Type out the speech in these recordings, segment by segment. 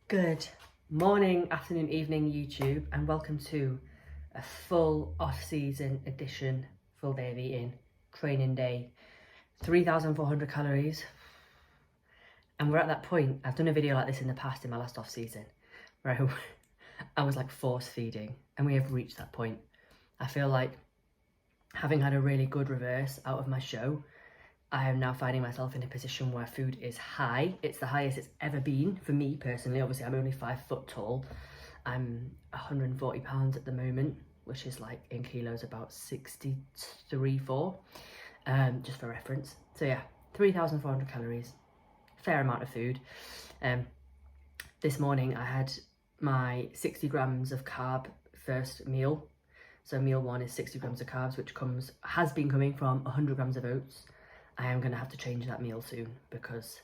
Good morning, afternoon, evening, YouTube, and welcome to a full off-season edition, full day of eating, training day, 3,400 calories. And we're at that point. I've done a video like this in the past in my last off-season, where I was like force feeding, and we have reached that point. I feel like having had a really good reverse out of my show, I am now finding myself in a position where food is high. It's the highest it's ever been for me personally. Obviously, I'm only 5 foot tall. I'm 140 pounds at the moment, which is like in kilos about 63.4, just for reference. So yeah, 3,400 calories, fair amount of food. This morning I had my 60 grams of carb first meal. So meal one is 60 grams of carbs, which has been coming from 100 grams of oats. I am going to have to change that meal soon because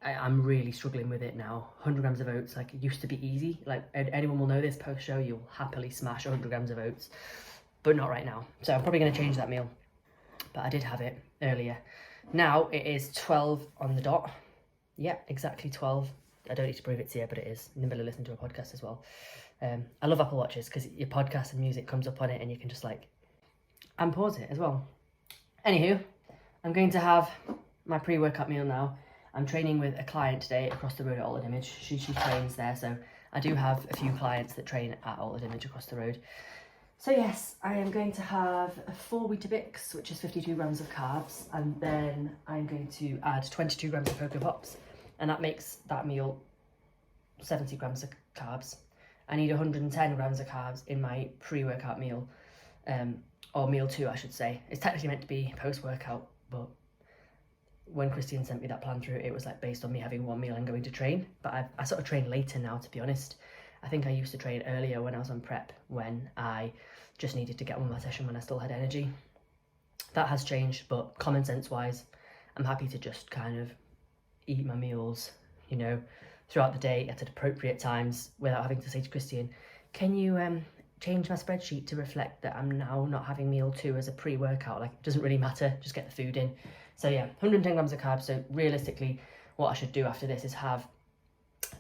I'm really struggling with it now. 100 grams of oats, like, it used to be easy. Like, anyone will know this post-show, you'll happily smash 100 grams of oats, but not right now. So I'm probably going to change that meal, but I did have it earlier. Now it is 12 on the dot. Yeah, exactly 12. I don't need to prove it to you, but it is. In the middle of listening to a podcast as well. I love Apple Watches because your podcast and music comes up on it and you can just and pause it as well. Anywho, I'm going to have my pre-workout meal now. I'm training with a client today across the road at Alton Image. She trains there, so I do have a few clients that train at Alton Image across the road. So yes, I am going to have 4 Weetabix, which is 52 grams of carbs, and then I'm going to add 22 grams of Cocoa Pops, and that makes that meal 70 grams of carbs. I need 110 grams of carbs in my pre-workout meal, or meal 2, I should say. It's technically meant to be post-workout, but when Christian sent me that plan through, it was like based on me having one meal and going to train. But I sort of train later now, to be honest. I think I used to train earlier when I was on prep, when I just needed to get on with my session when I still had energy. That has changed, but common sense wise, I'm happy to just kind of eat my meals, you know, throughout the day at appropriate times without having to say to Christian, can you change my spreadsheet to reflect that I'm now not having meal 2 as a pre-workout? Like, it doesn't really matter, just get the food in. So yeah, 110 grams of carbs. So realistically, what I should do after this is have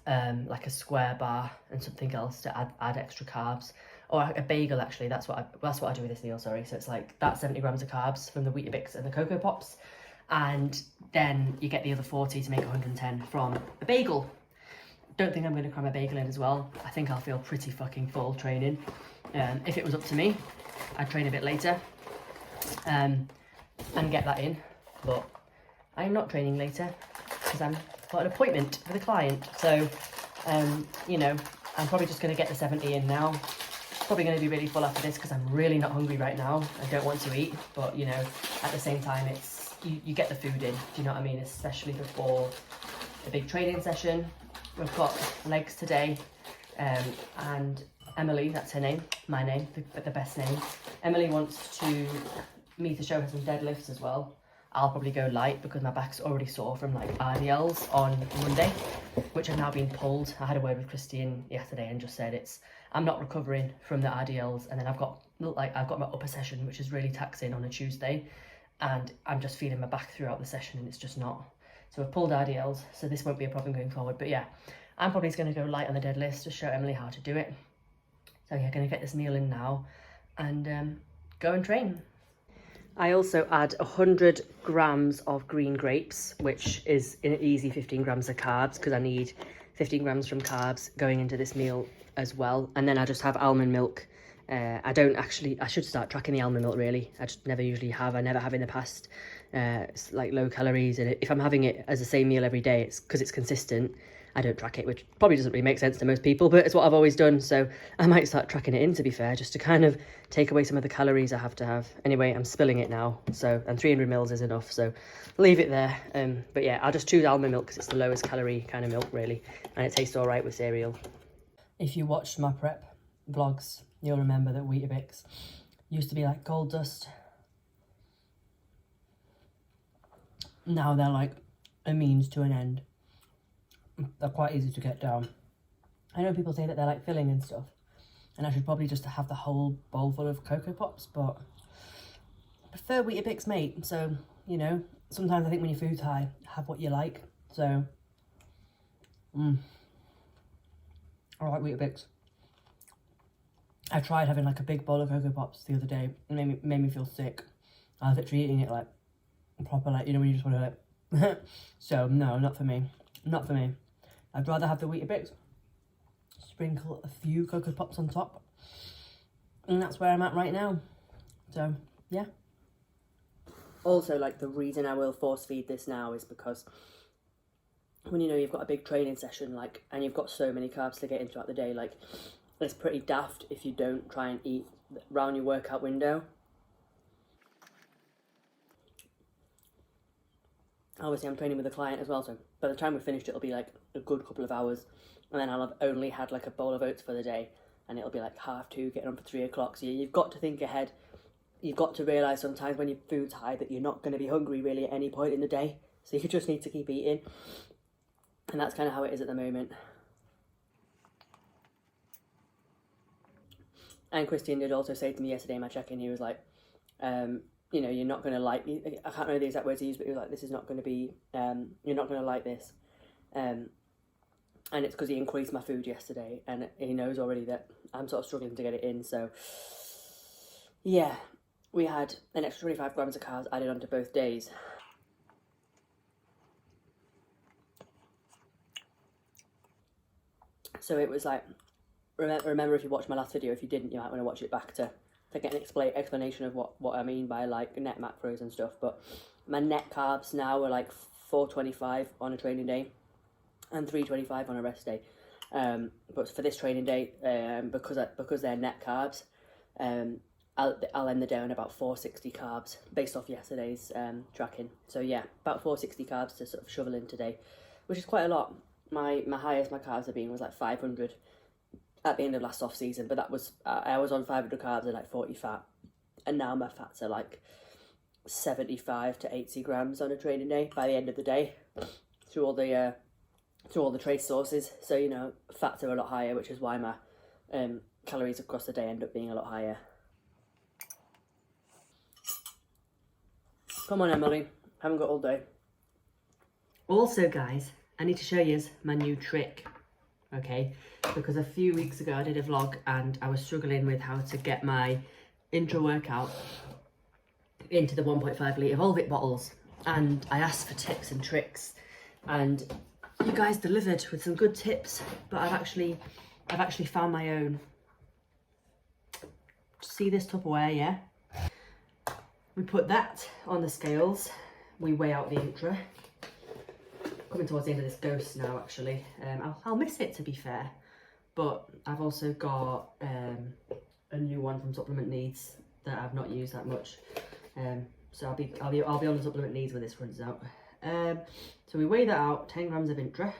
like a square bar and something else to add extra carbs, or a bagel. Actually, that's what I do with this meal. Sorry. So it's like that 70 grams of carbs from the Weetabix and the Cocoa Pops, and then you get the other 40 to make 110 from a bagel. Don't think I'm going to cram a bagel in as well. I think I'll feel pretty fucking full training. If it was up to me, I'd train a bit later and get that in. But I'm not training later because I've got an appointment with a client. So, you know, I'm probably just going to get the 70 in now. Probably going to be really full after this because I'm really not hungry right now. I don't want to eat, but, you know, at the same time, it's you get the food in. Do you know what I mean? Especially before the big training session. We've got legs today, and Emily, that's her name, my name, the best name. Emily wants me to show her some deadlifts as well. I'll probably go light because my back's already sore from like RDLs on Monday, which have now been pulled. I had a word with Christian yesterday and just said I'm not recovering from the RDLs, and then I've got my upper session, which is really taxing on a Tuesday, and I'm just feeling my back throughout the session and it's just not. So I've pulled RDLs, so this won't be a problem going forward. But yeah, I'm probably just going to go light on the deadlifts to show Emily how to do it. So yeah, going to get this meal in now and go and train. I also add 100 grams of green grapes, which is an easy 15 grams of carbs because I need 15 grams from carbs going into this meal as well. And then I just have almond milk. I should start tracking the almond milk really. I just never usually have. I never have in the past. It's like low calories, and if I'm having it as the same meal every day, it's because it's consistent. I don't track it, which probably doesn't really make sense to most people, but it's what I've always done. So I might start tracking it in, to be fair, just to kind of take away some of the calories I have to have. Anyway, I'm spilling it now, and 300 mils is enough, so leave it there. But yeah, I'll just choose almond milk because it's the lowest calorie kind of milk, really, and it tastes all right with cereal. If you watched my prep vlogs, you'll remember that Weetabix used to be like gold dust. Now they're like a means to an end. They're quite easy to get down. I know people say that they're like filling and stuff, and I should probably just have the whole bowl full of Cocoa Pops, but I prefer Weetabix, mate. So, you know, sometimes I think when your food's high, have what you like. So, I like Weetabix. I tried having like a big bowl of Cocoa Pops the other day. It made me feel sick. I was literally eating it like proper, like, you know, when you just want to like... So, no, not for me. Not for me. I'd rather have the Weetabix, sprinkle a few Cocoa Pops on top, and that's where I'm at right now. So, yeah. Also, like, the reason I will force feed this now is because when you know you've got a big training session, like, and you've got so many carbs to get in throughout the day, like, it's pretty daft if you don't try and eat around your workout window. Obviously, I'm training with a client as well, so by the time we're finished, it'll be like a good couple of hours, and then I'll have only had like a bowl of oats for the day, and it'll be like 2:30, getting on for 3 o'clock. So you've got to think ahead. You've got to realise sometimes when your food's high that you're not going to be hungry really at any point in the day, so you just need to keep eating, and that's kind of how it is at the moment. And Christian did also say to me yesterday in my check-in, he was like, you know, you're not going to like, I can't remember the exact words he used, but he was like, this is not going to be, you're not going to like this. And it's because he increased my food yesterday, and he knows already that I'm sort of struggling to get it in. So, yeah, we had an extra 25 grams of carbs added onto both days. So it was like, remember if you watched my last video, if you didn't, you might want to watch it back to get an explanation of what I mean by like net macros and stuff. But my net carbs now are like 425 on a training day and 325 on a rest day. But for this training day, because they're net carbs, I'll end the day on about 460 carbs based off yesterday's tracking. So yeah, about 460 carbs to sort of shovel in today, which is quite a lot. My highest my carbs have been was like 500 at the end of last off season, but that was I was on 500 carbs and like 40 fat, and now my fats are like 75 to 80 grams on a training day by the end of the day through all the trace sources. So you know, fats are a lot higher, which is why my calories across the day end up being a lot higher. Come on, Emily, haven't got all day. Also, guys, I need to show you my new trick. Okay, because a few weeks ago I did a vlog and I was struggling with how to get my intra-workout into the 1.5 litre Volvic bottles, and I asked for tips and tricks, and you guys delivered with some good tips, but I've actually found my own. See this Tupperware, yeah? We put that on the scales, we weigh out the intra. Coming towards the end of this ghost now, actually. I'll miss it, to be fair, but I've also got a new one from Supplement Needs that I've not used that much. So I'll be on the Supplement Needs when this runs out. So we weigh that out, 10 grams of intra.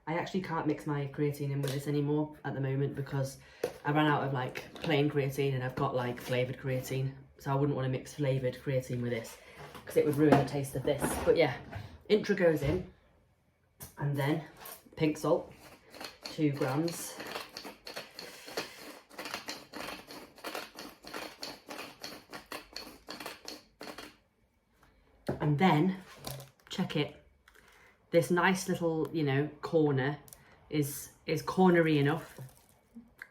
I actually can't mix my creatine in with this anymore at the moment because I ran out of like plain creatine and I've got like flavoured creatine. So I wouldn't want to mix flavoured creatine with this because it would ruin the taste of this. But yeah, intra goes in. And then pink salt, 2 grams. And then, check it. This nice little, you know, corner is cornery enough.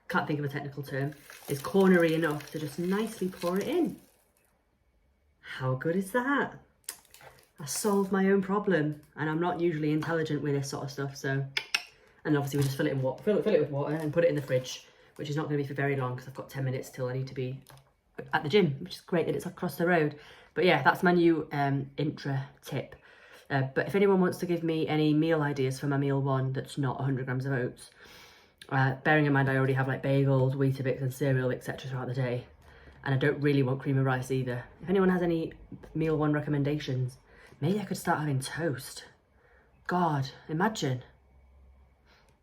Can't think of a technical term. Is cornery enough to just nicely pour it in. How good is that? I solved my own problem, and I'm not usually intelligent with this sort of stuff. So, and obviously we just fill it with water and put it in the fridge, which is not going to be for very long because I've got 10 minutes till I need to be at the gym, which is great that it's across the road. But yeah, that's my new intra tip. But if anyone wants to give me any meal ideas for my meal one that's not 100 grams of oats, bearing in mind I already have like bagels, Weetabix and cereal, etc. throughout the day, and I don't really want cream of rice either. If anyone has any meal one recommendations, maybe I could start having toast. God, imagine.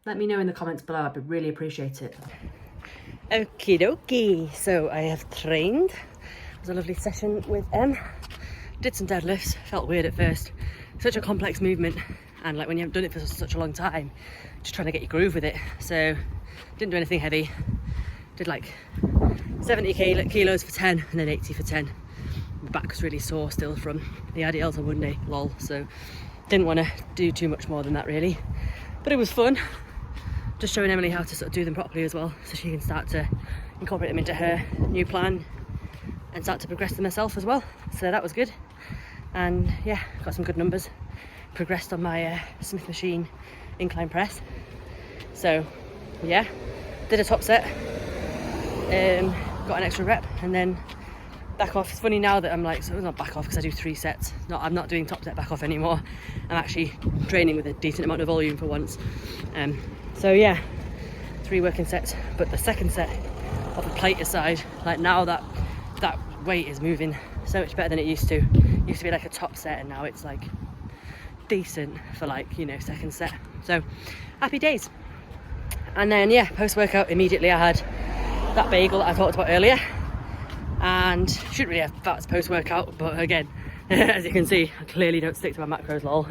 Let me know in the comments below, I'd really appreciate it. Okie dokie, so I have trained. It was a lovely session with Em. Did some deadlifts, felt weird at first. Such a complex movement, and like when you haven't done it for such a long time, just trying to get your groove with it. So, didn't do anything heavy. Did like 70 kilos for 10 and then 80 for 10. My back was really sore still from the IDLs on Monday, lol, so didn't want to do too much more than that really. But it was fun. just showing Emily how to sort of do them properly as well, so she can start to incorporate them into her new plan and start to progress them herself as well. So that was good. And yeah, got some good numbers. Progressed on my Smith machine incline press. So yeah, did a top set, got an extra rep, and then back off. It's funny now that I'm like, so not back off because I do 3 sets. I'm not doing top set back off anymore. I'm actually training with a decent amount of volume for once. So yeah, 3 working sets, but the second set of the plate aside, like now that weight is moving so much better than it used to. It used to be like a top set, and now it's like decent for like, you know, second set. So happy days. And then yeah, post-workout immediately I had that bagel that I talked about earlier, and shouldn't really have fats post-workout, but again, as you can see, I clearly don't stick to my macros, lol.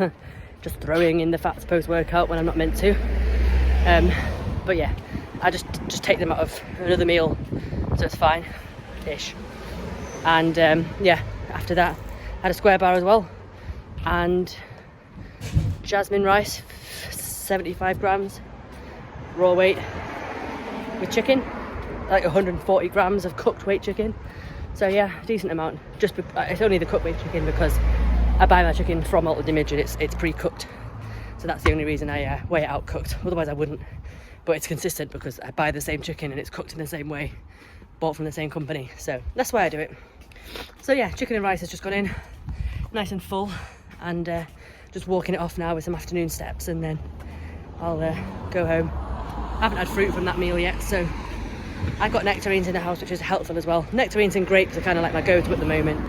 Just throwing in the fats post-workout when I'm not meant to. But yeah, I just take them out of another meal, so it's fine ish. And yeah, after that I had a square bar as well, and jasmine rice, 75 grams raw weight with chicken, like 140 grams of cooked weight chicken. So yeah, decent amount. Just it's only the cooked weight chicken because I buy my chicken from Alton Image and it's pre-cooked, so that's the only reason I weigh it out cooked. Otherwise I wouldn't, but it's consistent because I buy the same chicken and it's cooked in the same way, bought from the same company, so that's why I do it. So yeah, chicken and rice has just gone in nice and full, and just walking it off now with some afternoon steps, and then I'll go home. I haven't had fruit from that meal yet, so I've got nectarines in the house, which is helpful as well. Nectarines and grapes are kind of like my go-to at the moment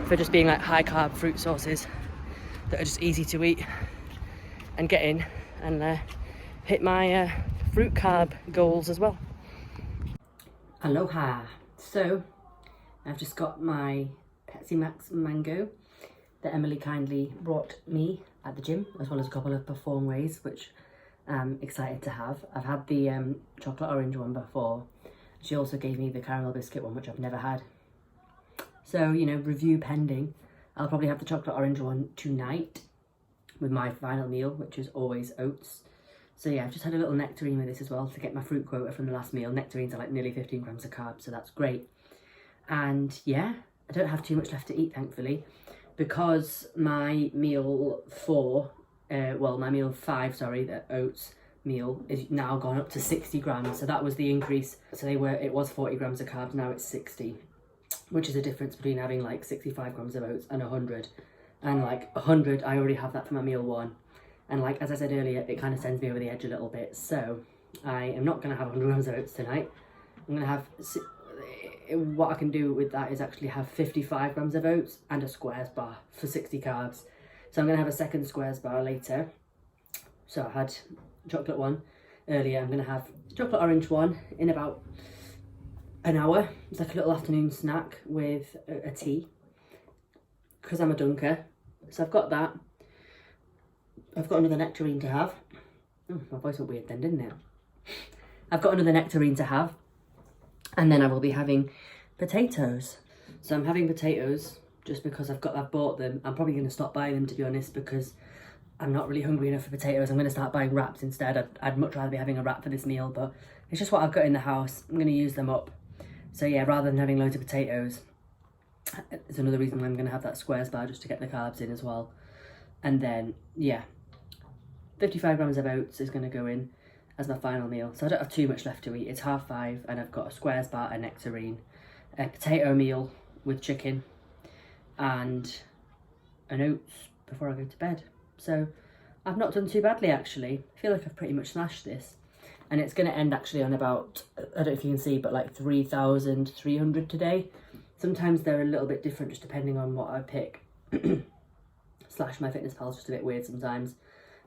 for just being like high carb fruit sources that are just easy to eat and get in, and hit my fruit carb goals as well. Aloha. So I've just got my Pepsi Max mango that Emily kindly brought me at the gym, as well as a couple of Perform Ways, which I'm excited to have. I've had the chocolate orange one before. She also gave me the caramel biscuit one, which I've never had. So, you know, review pending. I'll probably have the chocolate orange one tonight with my final meal, which is always oats. So yeah, I've just had a little nectarine with this as well to get my fruit quota from the last meal. Nectarines are like nearly 15 grams of carbs, so that's great. And yeah, I don't have too much left to eat, thankfully, because my meal 5, sorry, the oats meal is now gone up to 60 grams. So that was the increase. So it was 40 grams of carbs, now it's 60, which is a difference between having like 65 grams of oats and 100. And like 100, I already have that for my meal 1. And like, as I said earlier, it kind of sends me over the edge a little bit. So I am not going to have 100 grams of oats tonight. I'm going to have, what I can do with that is actually have 55 grams of oats and a squares bar for 60 carbs. So I'm going to have a second squares bar later. So I had chocolate one earlier. I'm going to have chocolate orange one in about an hour. It's like a little afternoon snack with a tea, because I'm a dunker. So I've got that. I've got another nectarine to have. Oh, my voice went weird then, didn't it? I've got another nectarine to have. And then I will be having potatoes. So I'm having potatoes just because I've bought them. I'm probably going to stop buying them, to be honest, because I'm not really hungry enough for potatoes. I'm going to start buying wraps instead. I'd much rather be having a wrap for this meal, but it's just what I've got in the house. I'm going to use them up. So yeah, rather than having loads of potatoes, it's another reason why I'm going to have that squares bar, just to get the carbs in as well. And then, yeah, 55 grams of oats is going to go in as my final meal. So I don't have too much left to eat. It's 5:30 and I've got a squares bar, a nectarine, a potato meal with chicken, and an oats before I go to bed. So I've not done too badly, actually. I feel like I've pretty much smashed this. And it's going to end actually on about, I don't know if you can see, but like 3,300 today. Sometimes they're a little bit different just depending on what I pick. Slash MyFitnessPal's just a bit weird sometimes.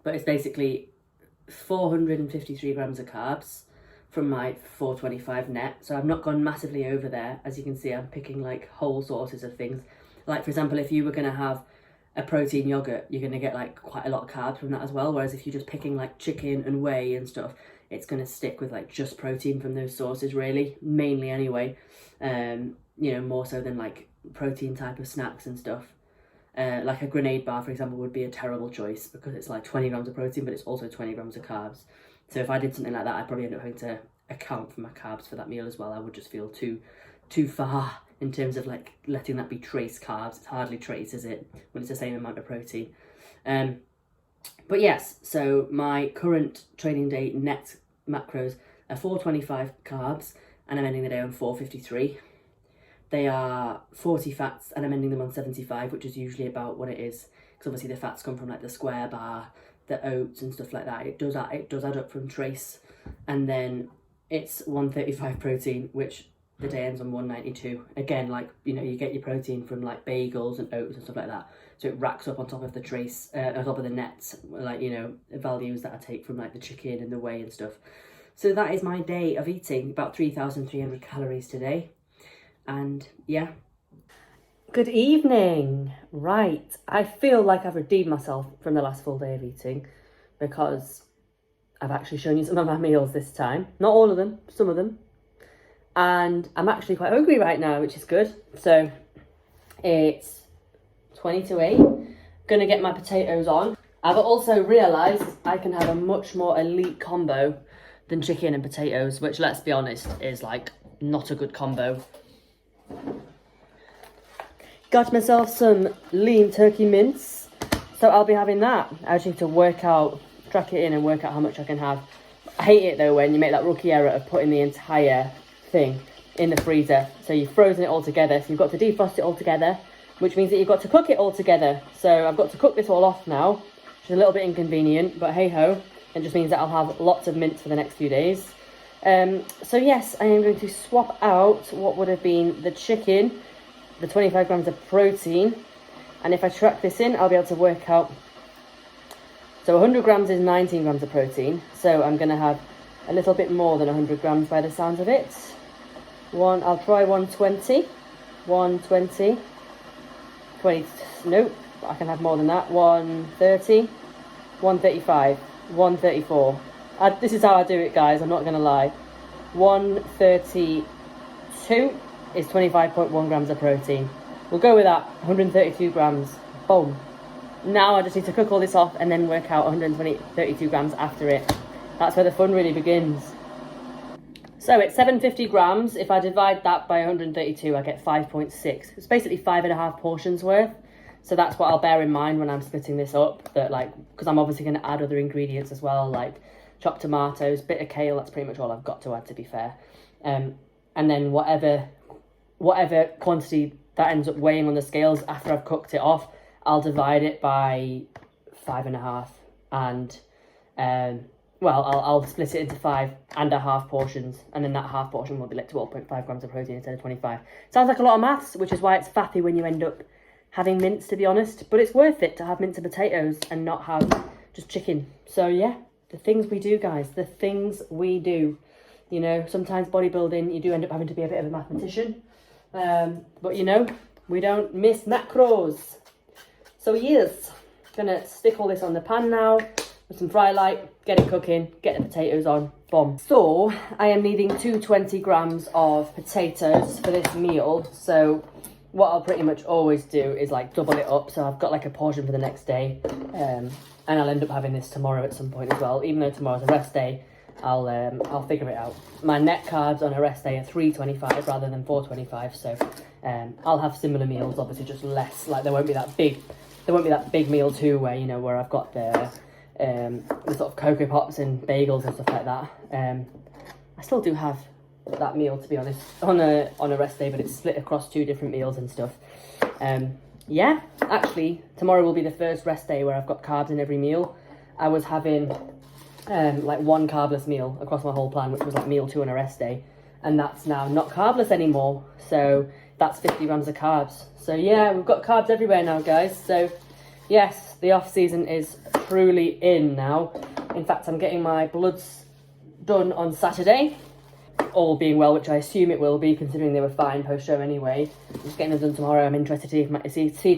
But it's basically 453 grams of carbs from my 425 net. So I've not gone massively over there. As you can see, I'm picking like whole sources of things. Like, for example, if you were going to have a protein yogurt, you're going to get like quite a lot of carbs from that as well. Whereas if you're just picking like chicken and whey and stuff, it's going to stick with like just protein from those sources, really, mainly anyway. You know, more so than like protein type of snacks and stuff. Like a grenade bar, for example, would be a terrible choice because it's like 20 grams of protein, but it's also 20 grams of carbs. So if I did something like that, I'd probably end up having to account for my carbs for that meal as well. I would just feel too far in terms of like letting that be trace carbs. It's hardly trace, is it, when it's the same amount of protein? But yes, so my current training day net macros are 425 carbs, and I'm ending the day on 453. They are 40 fats, and I'm ending them on 75, which is usually about what it is, because obviously the fats come from like the square bar, the oats and stuff like that. It does add up from trace. And then it's 135 protein, which the day ends on 192. Again, like, you know, you get your protein from like bagels and oats and stuff like that, so it racks up on top of the trace, on top of the nets, like, you know, values that I take from like the chicken and the whey and stuff. So that is my day of eating about 3,300 calories today. And yeah. Good evening. Right, I feel like I've redeemed myself from the last full day of eating, because I've actually shown you some of my meals this time. Not all of them, some of them. And I'm actually quite hungry right now, which is good. So it's 20 to 8. Gonna get my potatoes on. I've also realised I can have a much more elite combo than chicken and potatoes, which, let's be honest, is like not a good combo. Got myself some lean turkey mince, so I'll be having that. I just need to track it in and work out how much I can have. I hate it though when you make that rookie error of putting the entire thing in the freezer. So you've frozen it all together, so you've got to defrost it all together, which means that you've got to cook it all together. So I've got to cook this all off now, which is a little bit inconvenient, but hey ho, it just means that I'll have lots of mince for the next few days. So yes, I am going to swap out what would have been the chicken, the 25 grams of protein, and if I track this in, I'll be able to work out. So 100 grams is 19 grams of protein, so I'm going to have a little bit more than 100 grams by the sounds of it. I'll try 120, 120, 20, nope, I can have more than that, 130, 135, 134. This is how I do it, guys, I'm not going to lie. 132 is 25.1 grams of protein. We'll go with that, 132 grams, boom. Now I just need to cook all this off and then work out 32 grams after it. That's where the fun really begins. So it's 750 grams. If I divide that by 132, I get 5.6. It's basically 5.5 portions worth. So that's what I'll bear in mind when I'm splitting this up, that like, because I'm obviously going to add other ingredients as well, like chopped tomatoes, bit of kale. That's pretty much all I've got to add, to be fair. And then whatever quantity that ends up weighing on the scales after I've cooked it off, I'll divide it by 5.5, and I'll split it into 5.5 portions, and then that half portion will be like 12.5 grams of protein instead of 25. Sounds like a lot of maths, which is why it's faffy when you end up having mince, to be honest, but it's worth it to have mince and potatoes and not have just chicken. So yeah, the things we do, guys, the things we do. You know, sometimes bodybuilding, you do end up having to be a bit of a mathematician, but you know, we don't miss macros. So yes, gonna stick all this on the pan now with some fry light, get it cooking, get the potatoes on, boom. So I am needing 220 grams of potatoes for this meal. So what I'll pretty much always do is like double it up. So I've got like a portion for the next day, and I'll end up having this tomorrow at some point as well. Even though tomorrow's a rest day, I'll figure it out. My net carbs on a rest day are 325 rather than 425. So I'll have similar meals, obviously just less. Like there won't be that big meal too, where you know, where I've got the sort of Cocoa Pops and bagels and stuff like that. I still do have that meal, to be honest, on a rest day, but it's split across 2 different meals and stuff. Yeah, actually tomorrow will be the first rest day where I've got carbs in every meal. I was having like 1 carbless meal across my whole plan, which was like meal 2 on a rest day, and that's now not carbless anymore, so that's 50 grams of carbs. So yeah, we've got carbs everywhere now, guys. So yes, the off season is truly in now. In fact, I'm getting my bloods done on Saturday, all being well, which I assume it will be, considering they were fine post show anyway. I'm just getting them done tomorrow. I'm interested to see if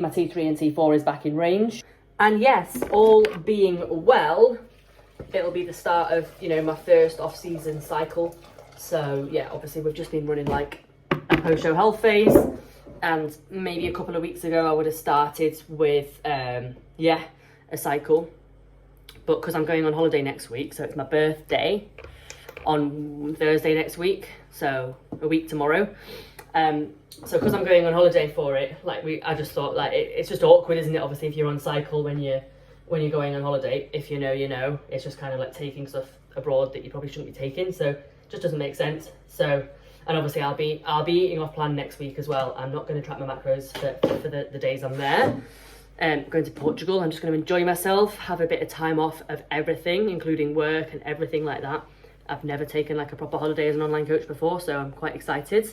my T3 and T4 is back in range. And yes, all being well, it'll be the start of, you know, my first off season cycle. So yeah, obviously we've just been running like a post show health phase, and maybe a couple of weeks ago I would have started with a cycle, but because I'm going on holiday next week, so it's my birthday on Thursday next week, so a week tomorrow. So because I'm going on holiday for it, like I just thought like it's just awkward, isn't it? Obviously, if you're on cycle when you're going on holiday, if you know, you know, it's just kind of like taking stuff abroad that you probably shouldn't be taking. So it just doesn't make sense. So, and obviously I'll be eating off plan next week as well. I'm not going to track my macros for the days I'm there. Going to Portugal. I'm just going to enjoy myself, have a bit of time off of everything, including work and everything like that. I've never taken like a proper holiday as an online coach before, so I'm quite excited.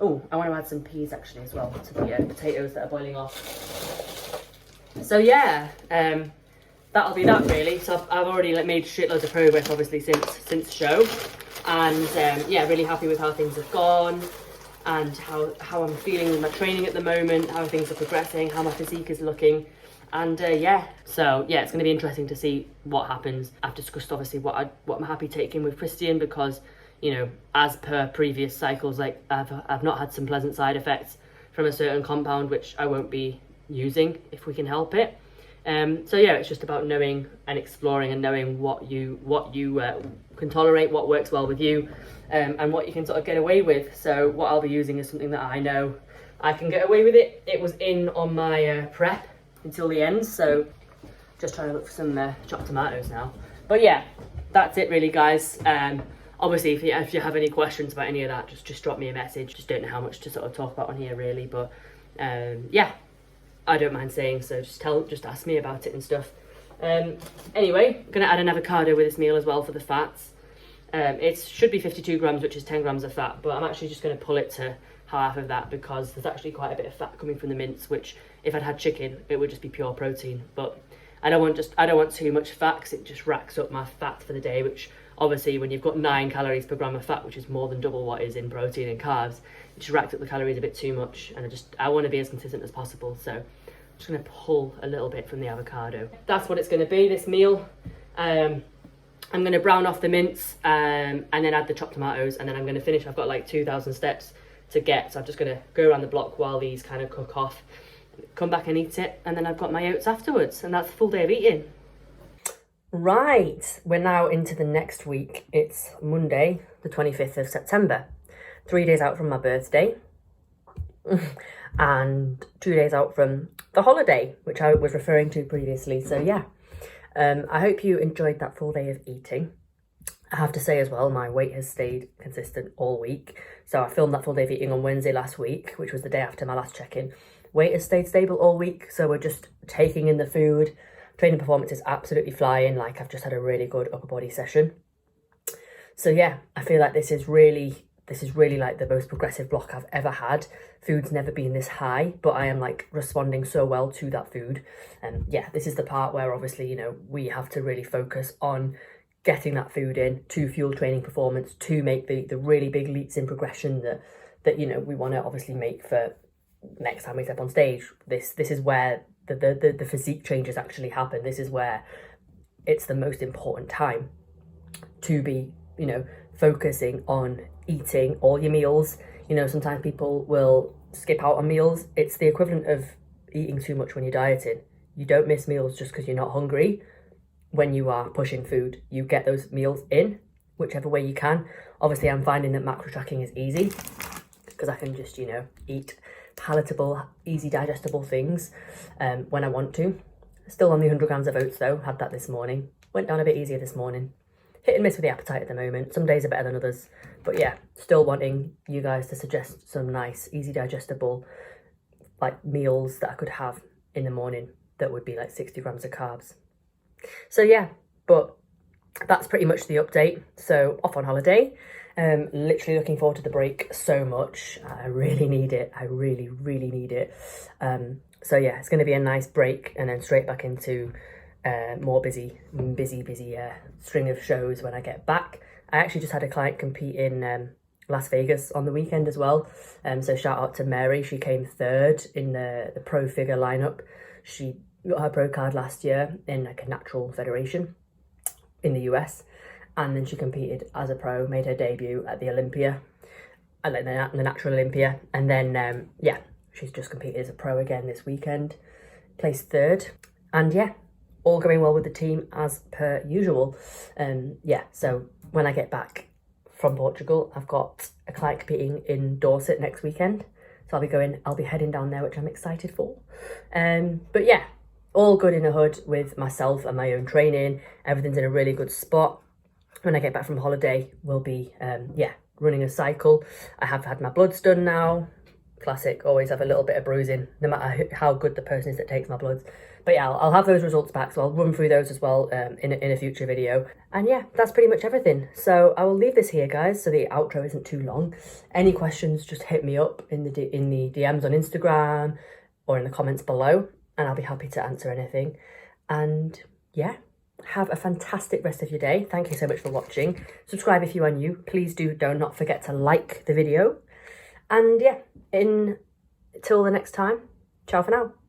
Oh, I want to add some peas actually as well to the potatoes that are boiling off. So yeah, that'll be that really. So I've already like made shitloads of progress obviously since show, and yeah, really happy with how things have gone and how I'm feeling with my training at the moment, how things are progressing, how my physique is looking. And yeah, so yeah, it's going to be interesting to see what happens. I've discussed obviously what I'm happy taking with Christian, because you know, as per previous cycles, like I've not had some pleasant side effects from a certain compound which I won't be using if we can help it. So yeah, it's just about knowing and exploring and knowing what you can tolerate, what works well with you, and what you can sort of get away with. So what I'll be using is something that I know I can get away with it. It was in on my prep until the end, so just trying to look for some chopped tomatoes now. But yeah, that's it really, guys. Obviously if you have any questions about any of that, just drop me a message. Just don't know how much to sort of talk about on here really, but yeah, I don't mind saying, so just ask me about it and stuff. Anyway, I'm gonna add an avocado with this meal as well for the fats. It should be 52 grams, which is 10 grams of fat, but I'm actually just going to pull it to half of that because there's actually quite a bit of fat coming from the mince, which if I'd had chicken, it would just be pure protein. But I don't want too much fat because it just racks up my fat for the day, which obviously when you've got 9 calories per gram of fat, which is more than double what is in protein and carbs, it just racks up the calories a bit too much, and I want to be as consistent as possible. So I'm just going to pull a little bit from the avocado. That's what it's going to be, this meal. I'm going to brown off the mince and then add the chopped tomatoes, and then I'm going to finish. I've got like 2,000 steps to get, so I'm just going to go around the block while these kind of cook off, come back and eat it, and then I've got my oats afterwards, and that's a full day of eating. Right, we're now into the next week. It's Monday, the 25th of September, 3 days out from my birthday, and 2 days out from the holiday, which I was referring to previously. So yeah. I hope you enjoyed that full day of eating. I have to say as well, my weight has stayed consistent all week. So I filmed that full day of eating on Wednesday last week, which was the day after my last check-in. Weight has stayed stable all week, so we're just taking in the food. Training performance is absolutely flying. Like, I've just had a really good upper body session. So yeah, I feel like this is really like the most progressive block I've ever had. Food's never been this high, but I am like responding so well to that food. And yeah, this is the part where obviously, you know, we have to really focus on getting that food in to fuel training performance, to make the really big leaps in progression that you know, we want to obviously make for next time we step on stage. This is where the physique changes actually happen. This is where it's the most important time to be, you know, focusing on eating all your meals. You know, sometimes people will skip out on meals. It's the equivalent of eating too much when you're dieting. You don't miss meals just because you're not hungry. When you are pushing food, you get those meals in whichever way you can. Obviously, I'm finding that macro tracking is easy because I can just, you know, eat palatable, easy digestible things when I want to. Still on the 100 grams of oats though, had that this morning. Went down a bit easier this morning. Hit and miss with the appetite at the moment. Some days are better than others. But yeah, still wanting you guys to suggest some nice, easy digestible like meals that I could have in the morning that would be like 60 grams of carbs. So yeah, but that's pretty much the update. So off on holiday. Literally looking forward to the break so much. I really need it. I really, really need it. So yeah, it's going to be a nice break and then straight back into more busy string of shows when I get back. I actually just had a client compete in Las Vegas on the weekend as well. So shout out to Mary. She came third in the pro figure lineup. She got her pro card last year in like a natural federation in the US. And then she competed as a pro, made her debut at the Olympia, and then the Natural Olympia. And then, yeah, she's just competed as a pro again this weekend, placed third. And yeah, all going well with the team as per usual. Yeah, so when I get back from Portugal, I've got a client competing in Dorset next weekend. So I'll be heading down there, which I'm excited for. But yeah, all good in the hood with myself and my own training. Everything's in a really good spot. When I get back from holiday, we'll be, yeah, running a cycle. I have had my bloods done now. Classic, always have a little bit of bruising, no matter how good the person is that takes my bloods. But yeah, I'll have those results back, so I'll run through those as well in a future video. And yeah, that's pretty much everything. So I will leave this here, guys, so the outro isn't too long. Any questions, just hit me up in the DMs on Instagram or in the comments below, and I'll be happy to answer anything. And yeah, have a fantastic rest of your day. Thank you so much for watching. Subscribe if you are new. Please do not forget to like the video. And yeah, until the next time, ciao for now.